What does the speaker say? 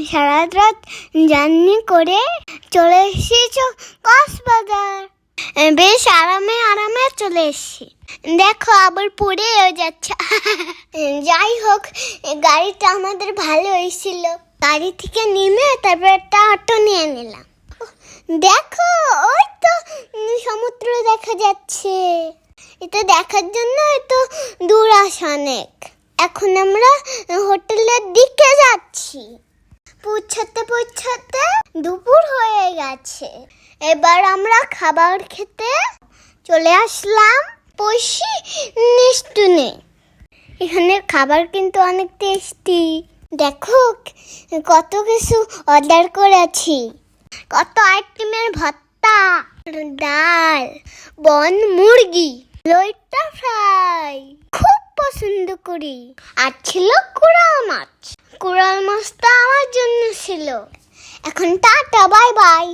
সারা রাত জার্নি করে চলে এসেছি কক্সবাজার। বেশ আরামে আরামে চলে এসেছি। দেখো আবার পড়েও যাচ্ছে। যাই হোক, গাড়িটা আমাদের ভালো হয়েছিল। গাড়ি থেকে নেমে তারপর একটা অটো নিয়ে নিলাম। দেখো ওই তো সমুদ্র দেখা যাচ্ছে। এটা দেখার জন্য এত দূর আসা অনেক। এখন আমরা হোটেলের দিকে যাচ্ছি। পৌঁছাতে পৌঁছাতে দুপুর হয়ে গেছে। এবার আমরা খাবার খেতে চলে আসলাম পশি নিস্তুনে। এখানের খাবার কিন্তু অনেক টেস্টি। দেখো কত কিছু অর্ডার করেছি। কত আইটেমের ভর্তা, ডাল, বন মুরগি, লইট্টা ফ্রাই খুব পছন্দ করি। আর ছিল কোরাল মাছ। কোরাল মাছটা আমার জন্য ছিল। এখন টাটা, বাই বাই।